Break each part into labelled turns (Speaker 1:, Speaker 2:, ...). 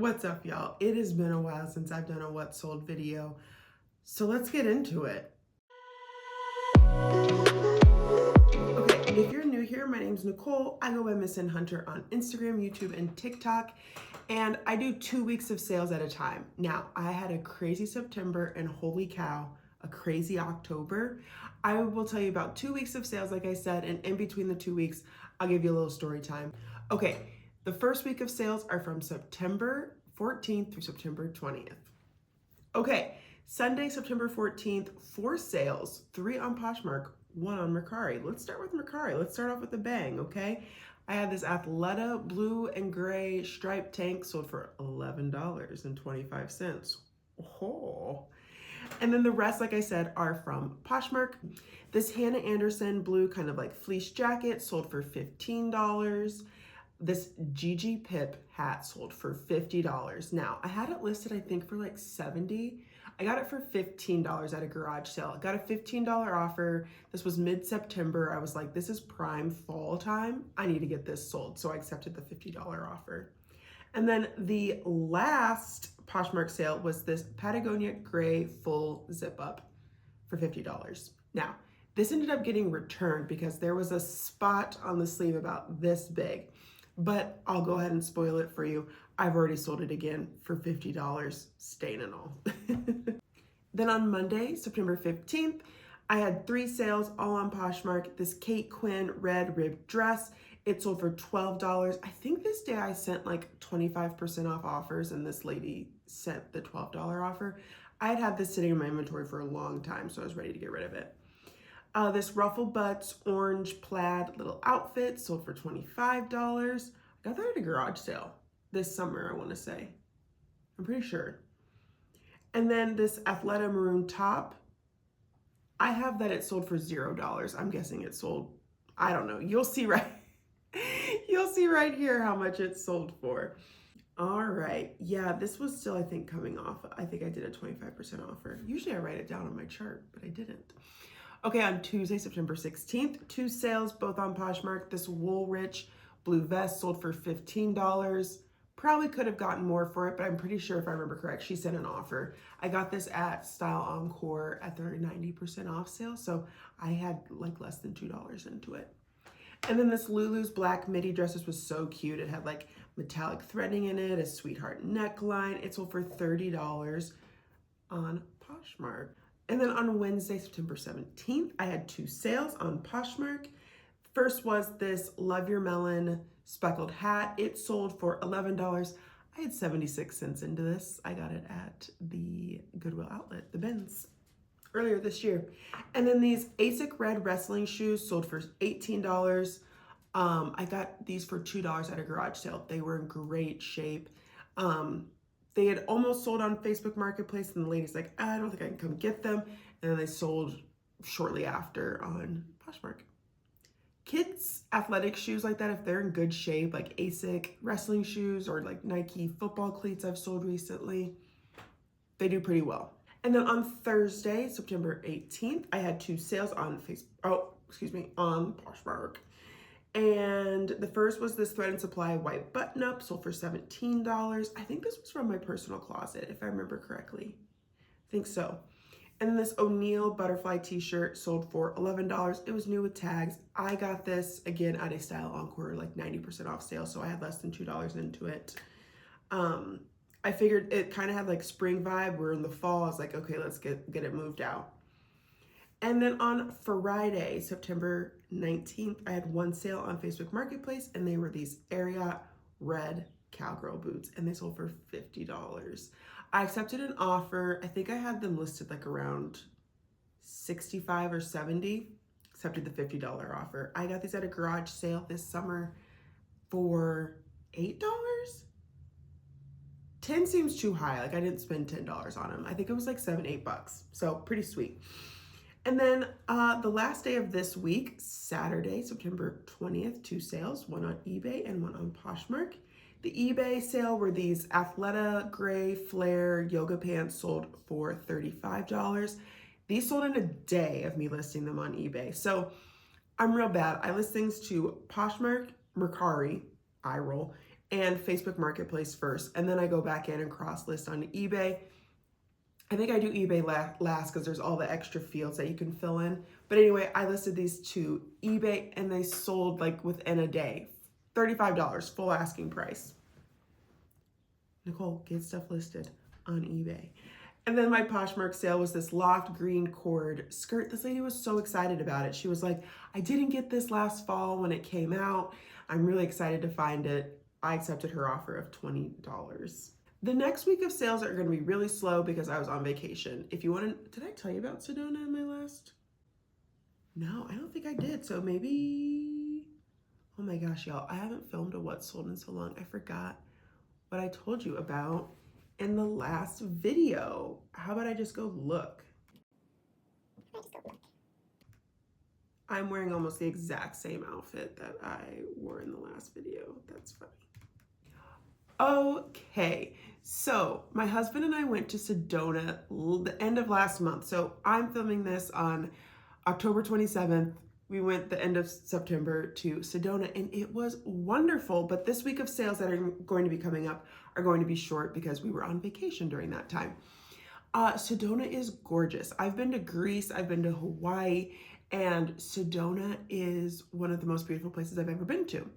Speaker 1: What's up, y'all? It has been a while since I've done a what sold video, so let's get into it. Okay, if you're new here, my name's Nicole. I go by Miss N Hunter on Instagram, YouTube, and TikTok, and I do 2 weeks of sales at a time. Now, I had a crazy September and holy cow, a crazy October. I will tell you about 2 weeks of sales, like I said, and in between the 2 weeks, I'll give you a little story time. Okay, the first week of sales are from September 14th through September 20th. Okay, Sunday, September 14th, 4 sales, 3 on Poshmark, 1 on Mercari. Let's start with Mercari. Let's start off with a bang, okay? I had this Athleta blue and gray striped tank sold for $11.25. Oh. And then the rest, like I said, are from Poshmark. This Hannah Anderson blue kind of like fleece jacket sold for $15. This Gigi Pip hat sold for $50. Now, I had it listed, I think, for like $70. I got it for $15 at a garage sale. I got a $15 offer. This was mid-September. I was like, this is prime fall time. I need to get this sold. So I accepted the $50 offer. And then the last Poshmark sale was this Patagonia gray full zip up for $50. Now, this ended up getting returned because there was a spot on the sleeve about this big. But I'll go ahead and spoil it for you. I've already sold it again for $50, stain and all. Then on Monday, September 15th, I had 3 sales all on Poshmark. This Kate Quinn red ribbed dress, it sold for $12. I think this day I sent like 25% off offers and this lady sent the $12 offer. I had had this sitting in my inventory for a long time, so I was ready to get rid of it. This ruffle butts orange plaid little outfit sold for $25. I got that at a garage sale this summer, I want to say. I'm pretty sure. And then this Athleta maroon top, I have that it sold for $0. I'm guessing it sold, I don't know. You'll see right here how much it sold for. All right. Yeah, this was still, I think, coming off. I think I did a 25% offer. Usually I write it down on my chart, but I didn't. Okay, on Tuesday, September 16th, 2 sales, both on Poshmark. This Woolrich blue vest sold for $15. Probably could have gotten more for it, but I'm pretty sure if I remember correct, she sent an offer. I got this at Style Encore at their 90% off sale, so I had like less than $2 into it. And then this Lulu's black midi dress was so cute. It had like metallic threading in it, a sweetheart neckline. It sold for $30 on Poshmark. And then on Wednesday, September 17th, I had 2 sales on Poshmark. First was this Love Your Melon speckled hat. It sold for $11. I had 76 cents into this. I got it at the Goodwill outlet, the bins, earlier this year. And then these Asics red wrestling shoes sold for $18. I got these for $2 at a garage sale. They were in great shape. They had almost sold on Facebook Marketplace, and the lady's like, I don't think I can come get them. And then they sold shortly after on Poshmark. Kids' athletic shoes like that, if they're in good shape, like Asics wrestling shoes or like Nike football cleats I've sold recently, they do pretty well. And then on Thursday, September 18th, I had 2 sales on on Poshmark. And the first was this Thread and Supply white button-up, sold for $17. I think this was from my personal closet, if I remember correctly. I think so. And then this O'Neill butterfly t-shirt sold for $11. It was new with tags. I got this, again, at a Style Encore, like 90% off sale, so I had less than $2 into it. I figured it kind of had like spring vibe. We're in the fall. I was like, okay, let's get it moved out. And then on Friday, September 19th, I had 1 sale on Facebook Marketplace, and they were these Ariat red cowgirl boots, and they sold for $50. I accepted an offer. I think I had them listed like around 65 or 70. Accepted the $50 offer. I got these at a garage sale this summer for $8. 10 seems too high. Like I didn't spend $10 on them. I think it was like $7-8. So pretty sweet. And then the last day of this week, Saturday, September 20th, 2 sales, 1 on eBay and 1 on Poshmark. The eBay sale were these Athleta gray flare yoga pants sold for $35. These sold in a day of me listing them on eBay. So I'm real bad. I list things to Poshmark, Mercari, eye roll, and Facebook Marketplace first, and then I go back in and cross list on eBay. I think I do eBay last because there's all the extra fields that you can fill in. But anyway, I listed these to eBay and they sold like within a day. $35, full asking price. Nicole, get stuff listed on eBay. And then my Poshmark sale was this loft green cord skirt. This lady was so excited about it. She was like, I didn't get this last fall when it came out. I'm really excited to find it. I accepted her offer of $20. The next week of sales are going to be really slow because I was on vacation. If you want to, did I tell you about Sedona in my last? No, I don't think I did. So maybe, oh my gosh, y'all, I haven't filmed a What Sold in so long. I forgot what I told you about in the last video. How about I just go look? I'm wearing almost the exact same outfit that I wore in the last video. That's funny. Okay, so my husband and I went to Sedona the end of last month. So I'm filming this on October 27th. We went the end of September to Sedona and it was wonderful. But this week of sales that are going to be coming up are going to be short because we were on vacation during that time. Sedona is gorgeous. I've been to Greece, I've been to Hawaii, and Sedona is one of the most beautiful places I've ever been to,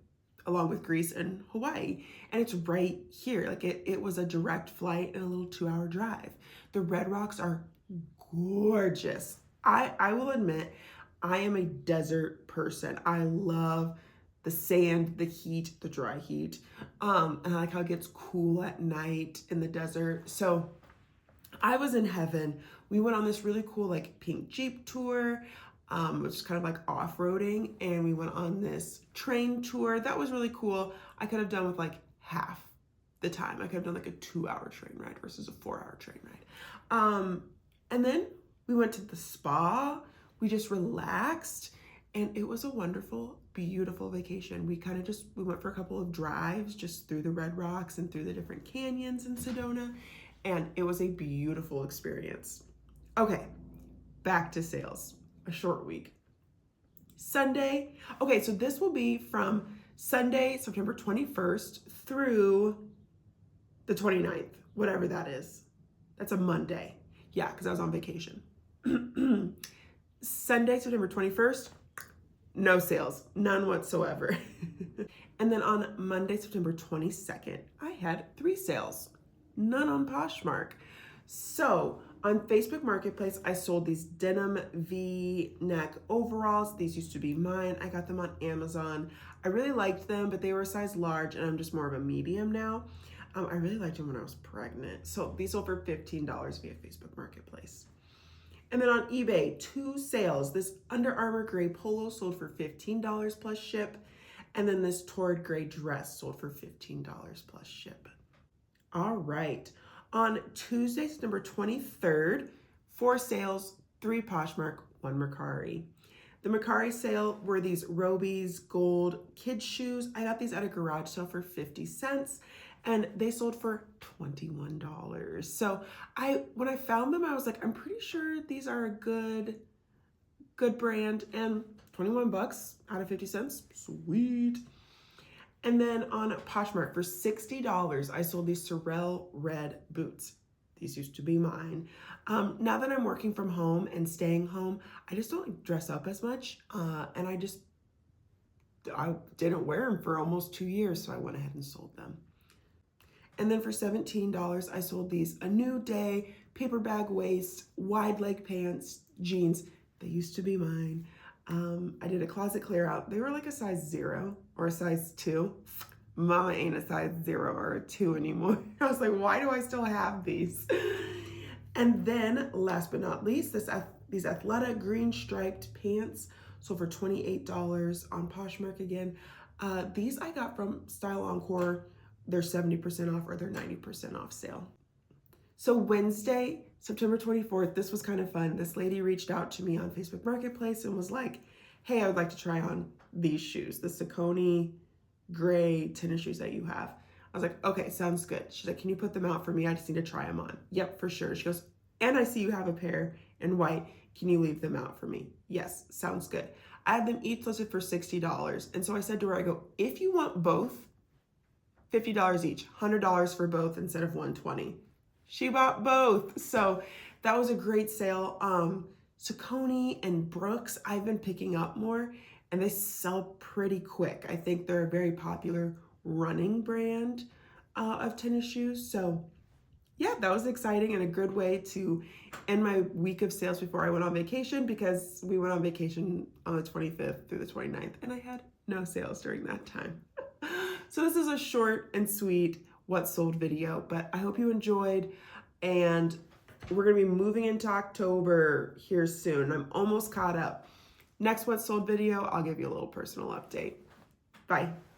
Speaker 1: along with Greece and Hawaii. And it's right here. Like it was a direct flight and a little 2-hour drive. The red rocks are gorgeous. I will admit, I am a desert person. I love the sand, the heat, the dry heat. And I like how it gets cool at night in the desert. So I was in heaven. We went on this really cool like pink Jeep tour, which is kind of like off-roading. And we went on this train tour. That was really cool. I could have done with like half the time. I could have done like a 2-hour train ride versus a 4-hour train ride. And then we went to the spa. We just relaxed and it was a wonderful, beautiful vacation. We went for a couple of drives just through the red rocks and through the different canyons in Sedona. And it was a beautiful experience. Okay, back to sales, a short week. Sunday, okay, so this will be from Sunday, September 21st through the 29th, whatever that is. That's a Monday. Yeah, because I was on vacation. Sunday, September 21st, no sales, none whatsoever. And then on Monday, September 22nd, I had 3 sales, none on Poshmark. So on Facebook Marketplace, I sold these denim V-neck overalls. These used to be mine. I got them on Amazon. I really liked them, but they were a size large and I'm just more of a medium now. I really liked them when I was pregnant. So these sold for $15 via Facebook Marketplace. And then on eBay, 2 sales. This Under Armour gray polo sold for $15 plus ship. And then this Torrid gray dress sold for $15 plus ship. All right. On Tuesday, September 23rd, 4 sales, 3 Poshmark, 1 Mercari. The Mercari sale were these Robies gold kids shoes. I got these at a garage sale for 50 cents. And they sold for $21. So when I found them, I was like, I'm pretty sure these are a good brand, and 21 bucks out of 50 cents, sweet. And then on Poshmark for $60, I sold these Sorel red boots. These used to be mine. Now that I'm working from home and staying home, I just don't dress up as much. And I didn't wear them for almost 2 years, so I went ahead and sold them. And then for $17, I sold these A New Day, paper bag waist, wide leg pants, jeans. They used to be mine. I did a closet clear out. They were like a size 0 or a size 2. Mama ain't a size 0 or a 2 anymore. I was like, why do I still have these? And then last but not least, these Athleta green striped pants sold for $28 on Poshmark again. These I got from Style Encore. They're 70% off or they're 90% off sale. So Wednesday, September 24th, this was kind of fun. This lady reached out to me on Facebook Marketplace and was like, hey, I would like to try on these shoes, the Saucony gray tennis shoes that you have. I was like, okay, sounds good. She's like, can you put them out for me? I just need to try them on. Yep, for sure. She goes, and I see you have a pair in white. Can you leave them out for me? Yes, sounds good. I had them each listed for $60. And so I said to her, I go, if you want both, $50 each, $100 for both instead of $120. She bought both. So that was a great sale. Saucony and Brooks, I've been picking up more and they sell pretty quick. I think they're a very popular running brand of tennis shoes. So yeah, that was exciting and a good way to end my week of sales before I went on vacation, because we went on vacation on the 25th through the 29th and I had no sales during that time. So this is a short and sweet what sold video, but I hope you enjoyed, and we're gonna be moving into October here soon. I'm almost caught up. Next what sold video, I'll give you a little personal update. Bye.